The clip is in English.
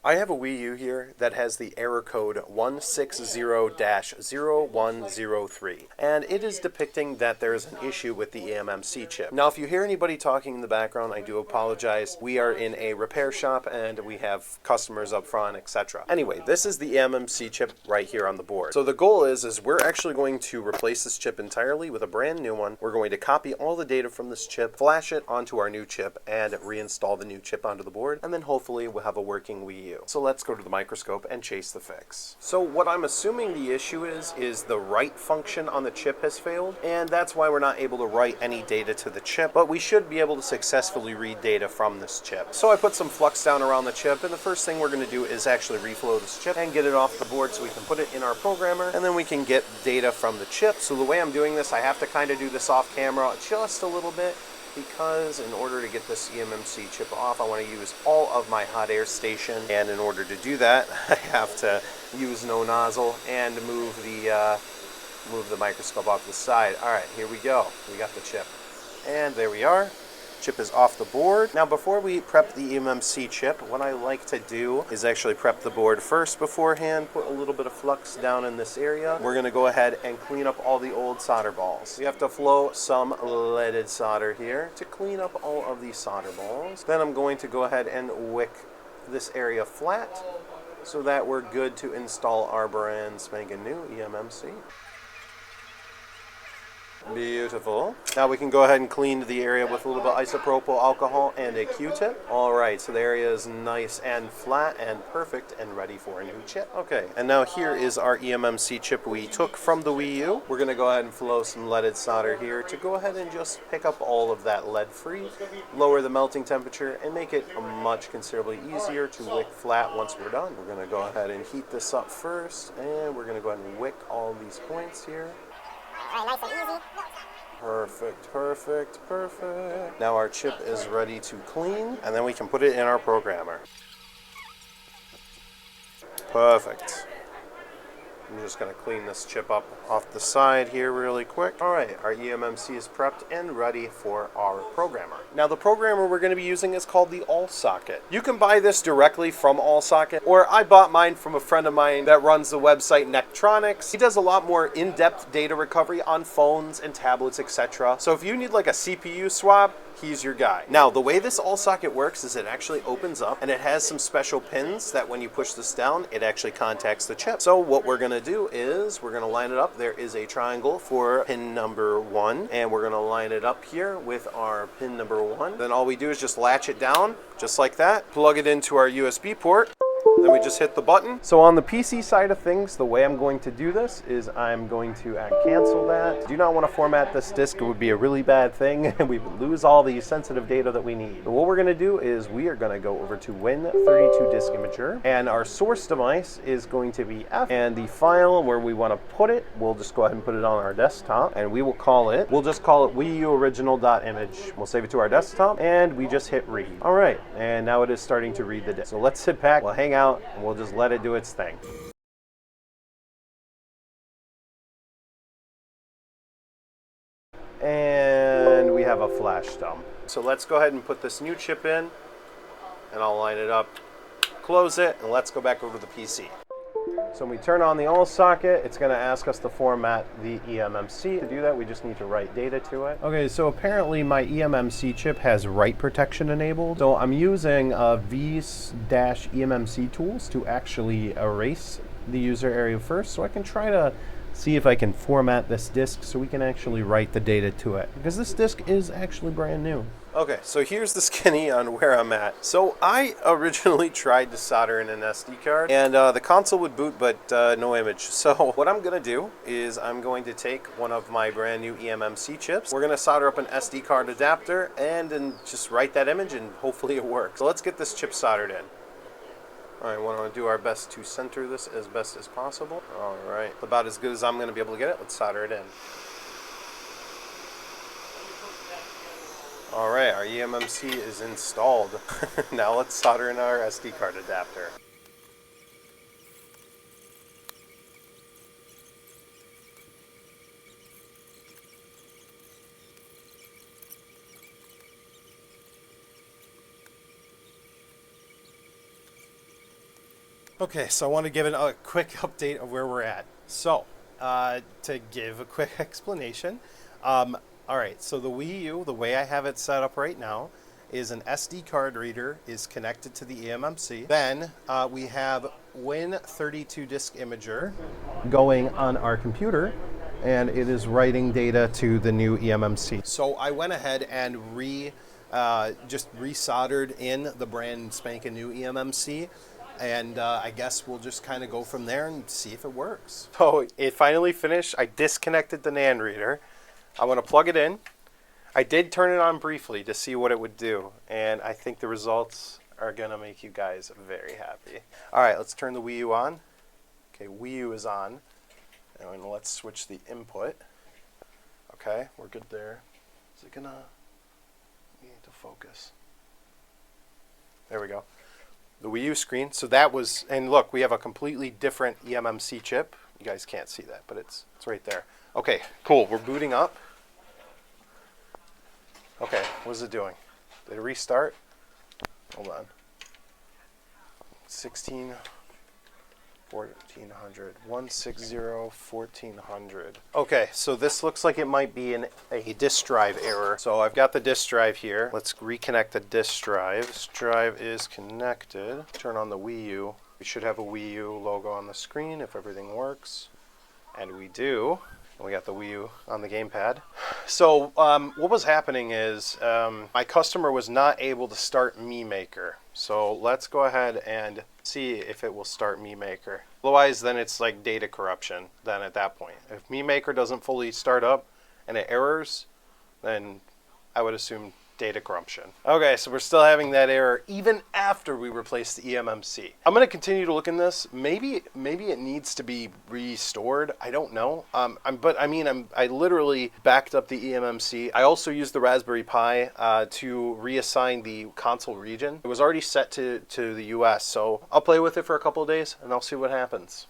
I have a Wii U here that has the error code 160-0103, and it is depicting that there is an issue with the EMMC chip. Now, if you hear anybody talking in the background, I do apologize. We are in a repair shop and we have customers up front, etc. Anyway, this is the EMMC chip right here on the board. So the goal is we're actually going to replace this chip entirely with a brand new one. We're going to copy all the data from this chip, flash it onto our new chip, and reinstall the new chip onto the board, and then hopefully we'll have a working Wii U. So let's go to the microscope and chase the fix. So what I'm assuming the issue is the write function on the chip has failed, and that's why we're not able to write any data to the chip, but we should be able to successfully read data from this chip. So I put some flux down around the chip, and the first thing we're going to do is actually reflow this chip and get it off the board so we can put it in our programmer, and then we can get data from the chip. So the way I'm doing this, I have to kind of do this off camera just a little bit, because in order to get this EMMC chip off, I want to use all of my hot air station, and in order to do that, I have to use no nozzle and move the microscope off the side. All right, here we go. We got the chip, and there we are. Chip is off the board. Now, before we prep the EMMC chip, what I like to do is actually prep the board first beforehand, put a little bit of flux down in this area. We're gonna go ahead and clean up all the old solder balls. We have to flow some leaded solder here to clean up all of these solder balls. Then I'm going to go ahead and wick this area flat so that we're good to install our brand spanking new EMMC. Beautiful. Now we can go ahead and clean the area with a little bit of isopropyl alcohol and a Q-tip. All right, so the area is nice and flat and perfect and ready for a new chip. Okay, and now here is our EMMC chip we took from the Wii U. We're gonna go ahead and flow some leaded solder here to go ahead and just pick up all of that lead free, lower the melting temperature, and make it much considerably easier to wick flat once we're done. We're gonna go ahead and heat this up first, and we're gonna go ahead and wick all these points here. All right, nice and easy. Perfect, perfect, perfect. Now our chip is ready to clean, and then we can put it in our programmer. Perfect. I'm just going to clean this chip up off the side here really quick. All right, our EMMC is prepped and ready for our programmer. Now the programmer we're going to be using is called the AllSocket. You can buy this directly from AllSocket, or I bought mine from a friend of mine that runs the website Nectronics. He does a lot more in-depth data recovery on phones and tablets, etc. So if you need like a CPU swap, he's your guy. Now, the way this AllSocket works is it actually opens up and it has some special pins that when you push this down, it actually contacts the chip. So what we're gonna do is we're gonna line it up. There is a triangle for pin number 1, and we're gonna line it up here with our pin number 1. Then all we do is just latch it down, just like that, plug it into our USB port. Then we just hit the button. So on the PC side of things, the way I'm going to do this is I'm going to cancel that. Do not want to format this disk. It would be a really bad thing, and we would lose all the sensitive data that we need. But what we're going to do is we are going to go over to Win32 Disk Imager, and our source device is going to be F, and the file where we want to put it, we'll just go ahead and put it on our desktop, and we'll just call it WiiU original.image. We'll save it to our desktop, and we just hit read. All right, and now it is starting to read the disk. So let's sit back, we'll hang out, and we'll just let it do its thing. And we have a flash dump. So let's go ahead and put this new chip in, and I'll line it up, close it, and let's go back over to the PC. So when we turn on the AllSocket, it's going to ask us to format the EMMC. To do that, we just need to write data to it. Okay, so apparently my EMMC chip has write protection enabled. So I'm using V-EMMC tools to actually erase the user area first, so I can try to see if I can format this disk so we can actually write the data to it, because this disk is actually brand new. Okay, so here's the skinny on where I'm at. So I originally tried to solder in an SD card, and the console would boot, but no image. So what I'm gonna do is I'm going to take one of my brand new EMMC chips. We're gonna solder up an SD card adapter and then just write that image, and hopefully it works. So let's get this chip soldered in. All right, we're going to do our best to center this as best as possible. All right, about as good as I'm going to be able to get it. Let's solder it in. All right, our EMMC is installed. Now let's solder in our SD card adapter. Okay, so I want to give a quick update of where we're at. So, to give a quick explanation, all right, so the Wii U, the way I have it set up right now, is an SD card reader is connected to the EMMC. Then we have Win32 disk imager going on our computer, and it is writing data to the new EMMC. So I went ahead and just resoldered in the brand spanking new EMMC. And I guess we'll just kind of go from there and see if it works. So it finally finished. I disconnected the NAND reader. I want to plug it in. I did turn it on briefly to see what it would do. And I think the results are going to make you guys very happy. All right, let's turn the Wii U on. Okay, Wii U is on. And let's switch the input. Okay, we're good there. Is it going to... We need to focus. There we go. The Wii U screen. So that was, and look, we have a completely different EMMC chip. You guys can't see that, but it's right there. Okay, cool. We're booting up. Okay, what is it doing? Did it restart? Hold on. 16, 1400, 160, 1400. Okay, so this looks like it might be a disk drive error. So I've got the disk drive here. Let's reconnect the disk drive. This drive is connected. Turn on the Wii U. We should have a Wii U logo on the screen if everything works. And we do. And we got the Wii U on the gamepad. So what was happening is my customer was not able to start MiiMaker. So let's go ahead and see if it will start MiiMaker. Otherwise, then it's like data corruption then at that point. If MiiMaker doesn't fully start up and it errors, then I would assume data corruption. Okay, so we're still having that error even after we replace the EMMC. I'm going to continue to look in this. Maybe it needs to be restored. I don't know. I literally backed up the EMMC. I also used the Raspberry Pi to reassign the console region. It was already set to the US, so I'll play with it for a couple of days and I'll see what happens.